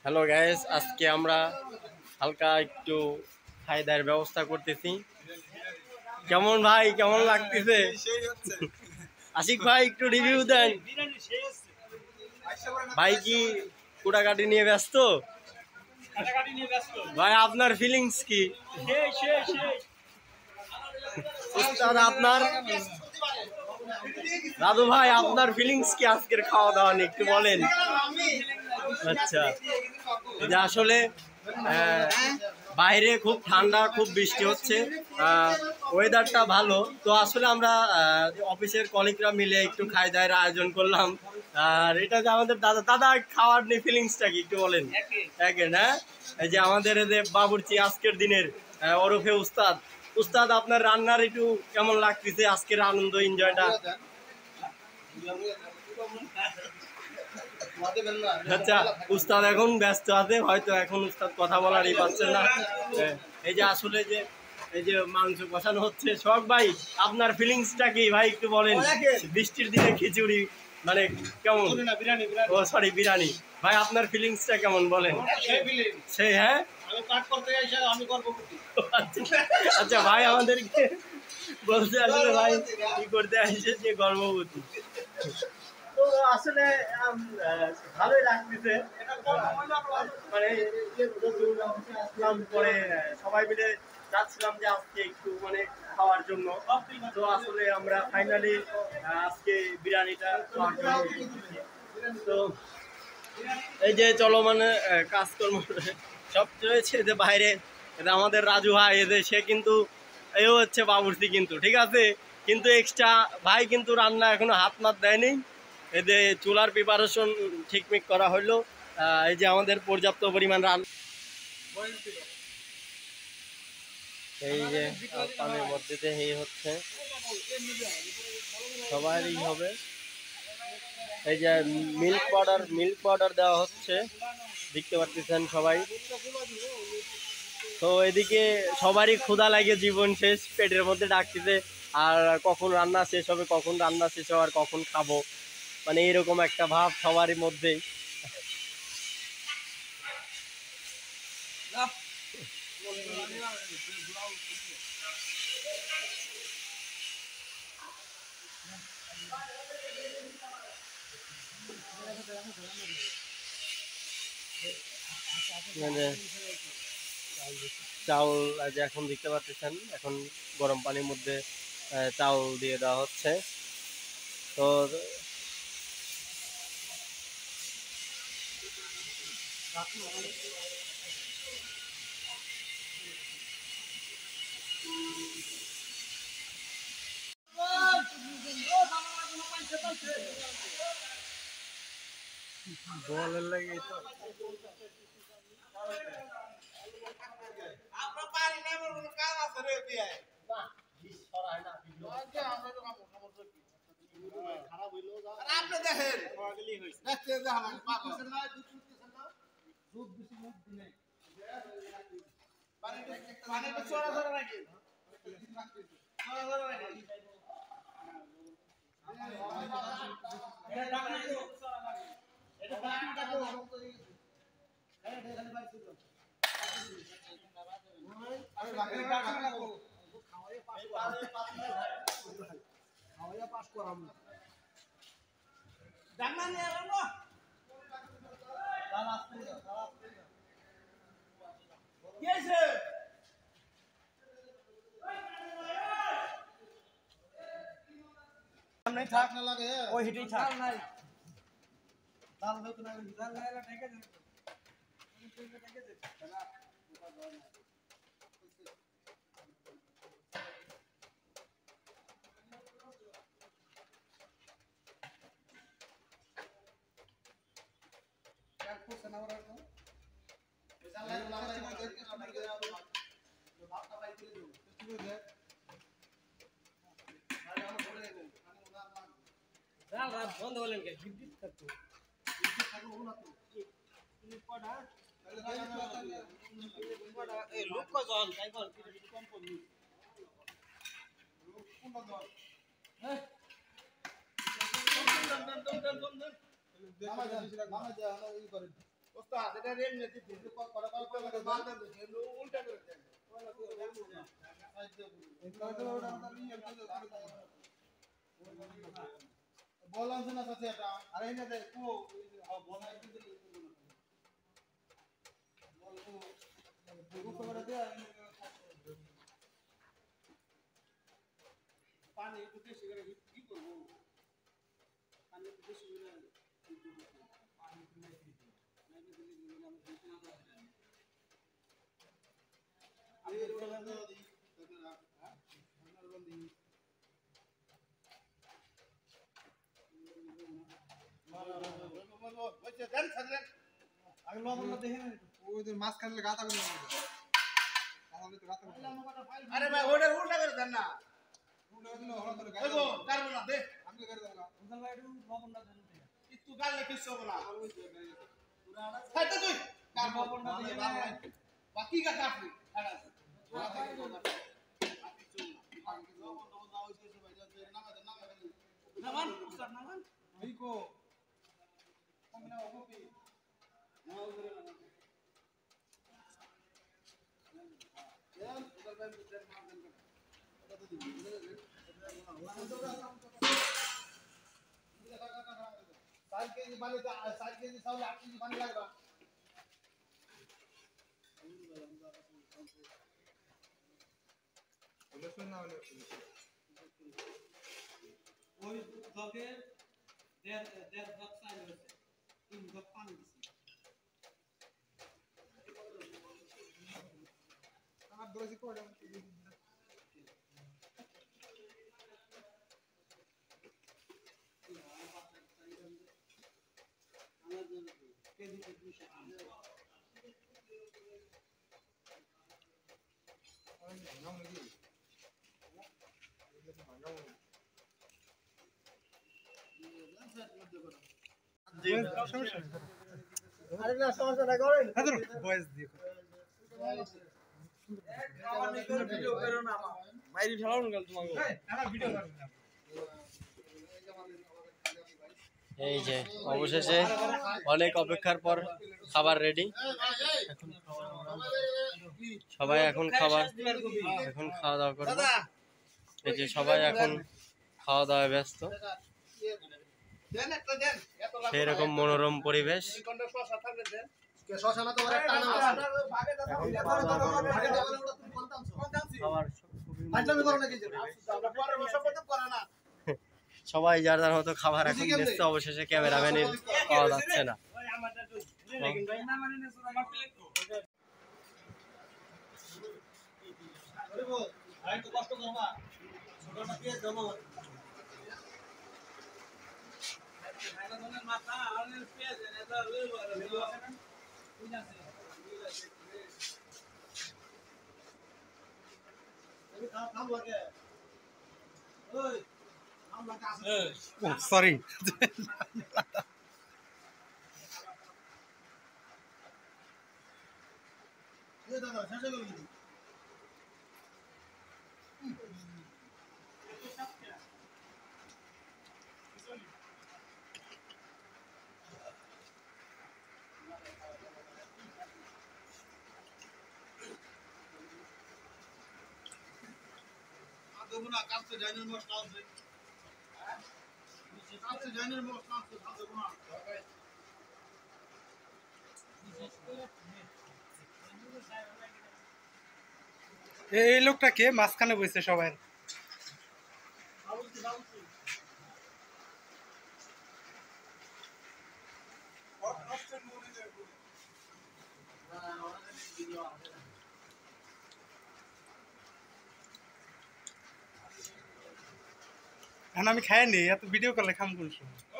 Hello guys, আজকে আমরা হালকা একটু খাই দায়ের ব্যবস্থা করতেছি। কেমন ভাই, কেমন লাগতেছে? আশিক ভাই একটু রিভিউ দেন। ভাই কি কুটাকাটি নিয়ে ব্যস্ত? ভাই আপনার ফিলিংস কি? উস্তাদ আপনার, দাদু ভাই আপনার ফিলিংস কি আজকের খাওয়া দাওয়া নিয়ে একটু বলেন। আচ্ছা, যে আসলে বাইরে খুব ঠান্ডা, খুব বৃষ্টি হচ্ছে, ওয়েদারটা ভালো। তো আসলে আমরা অফিসের কলিগরা মিলে একটু খাই দায়ের আয়োজন করলাম। আর এটা যে আমাদের দাদা দাদা খাওয়ার নিয়ে ফিলিংসটা কি একটু বলেন। একে না, এই যে আমাদের এই যে বাবুর্চি আজকের দিনের ওরফে উস্তাদ। উস্তাদ আপনার রান্নার একটু কেমন লাগতেছে আজকের আনন্দ এনজয়টা? আচ্ছা, উস্তাদ এখন ব্যস্ত আছে, হয়তো এখন উস্তাদ কথা বলারই পাচ্ছেন না। এই যে আসলে যে এই যে মাংস কষানো হচ্ছে, শখ ভাই আপনার ফিলিংসটা কি ভাই একটু বলেন। বৃষ্টির দিনে খিচুড়ি মানে কেমন? ও সরি, বিরিয়ানি। ভাই আপনার ফিলিংসটা কেমন বলেন। সেই হ্যাঁ, আচ্ছা ভাই আমাদেরকে বলতে আসলে ভাই কি করতে আসছে যে গর্ভবতী। তো আসলে ভালোই লাগতেছে, মানে আসলাম পরে সবাই মিলে যাচ্ছিলাম যে আজকে একটু মানে খাওয়ার জন্য। তো আসলে আমরা ফাইনালি আজকে বিরিয়ানিটা খাওয়ার জন্য। তো এই যে চলো মানে কাজকর্ম সব রয়েছে যে বাইরে, এটা আমাদের রাজু ভাই, এদের সে কিন্তু এও হচ্ছে বাবুর্চি কিন্তু, ঠিক আছে, কিন্তু এক্সট্রা ভাই কিন্তু রান্না এখনো হাত মাত দেয়নি। এদের চুলার প্রিপারেশন ঠিকমিক করা হইলো। এই যে আমাদের পর্যাপ্ত পরিমাণ এই যে পানির মধ্যে দিয়ে এই হচ্ছে সবারই হবে। এই যে মিল্ক পাউডার দেওয়া হচ্ছে, দেখতে পাচ্ছেন সবাই। তো এদিকে সবারই ক্ষুধা লাগে, জীবন শেষ, পেটের মধ্যে ডাকতেছে আর কখন রান্না শেষ হবে, কখন রান্না শেষ হবে আর কখন খাবো, মানে এরকম একটা ভাব সবারই মধ্যেই। মানে চাউল যে এখন দেখতে পাচ্ছেন, এখন গরম পানির মধ্যে চাউল দিয়ে দেওয়া হচ্ছে। তো বলের লাগে তো থাক না লাগে ওই হিটেই থাক। বন্ধ হলেন কে? লোক কজন তাই বল, কম পড়লি ওস্তাদ এটা রেল নেতি দিতে করা করে মাল দেন উল্টা করে দেন বল আছে না সাথে এটা আরে না দে কো বল একটু দিলে বল কো করে দে পানি একটু বেশি করে কি করব পানি একটু বেশি করে পানি একটু নাই দিতে নাই দিলে আমি দিতে না আমি ওটা না দিই হ্যাঁ আপনার বন্ধু ওইটা দেন ছাড়লেন আগে লবণ না দেখেন ওই যে মাছ খাইলে গাতা করে তাহলে তো গাতা আরে ভাই ওটা উল্টা করে দেন না উল্টা দিলে হলো করে গায় ওগো কারব না দে আমি করে দেব না উল্টা ভাই একটু লবণ না দেন একটু গালে কিছু হবে না খাই তো তুই কার লবণ না দিয়ে বাকি কথা আপনি খাড়া নামান উস্তাদ নামান এইকো আমরা ওপি নাও করে না यार उधर पे उधर मार देंगे এটা তো দিবি साल केजी पानी 7 केजी चावल 8 केजी पानी লাগবে লসুন না হলে ওই জগের দেড় জগ চাই হয়েছে 3 জগ পানি দিছি আমার দোষী কোড আরে না সমস্যা না করেন হাজার ভয়েস দিয়ে খাবার নেই করে ভিডিও করো না মাইরি ফেলাও না তোমাকে আমার ভিডিও করো না এই যে অবশেষে অনেক অপেক্ষার পর খাবার রেডি সবাই এখন খাওয়া দাওয়া করবে এই যে সবাই এখন খাওয়া দাওয়ায় ব্যস্ত সেরকম মনোরম পরিবেশ সবাই যার যার মতো খাবার এখন দিচ্ছে অবশেষে ক্যামেরাম্যানের পাওয়া যাচ্ছে না Oh, sorry. কাছে জানির মশলা আছে কাছে জানির মশলা আছে খাতে গুনা এই লোকটা কে মাঝখানে বসে সবাই আমি খাইনি এত ভিডিও করলে খাম কোন সময়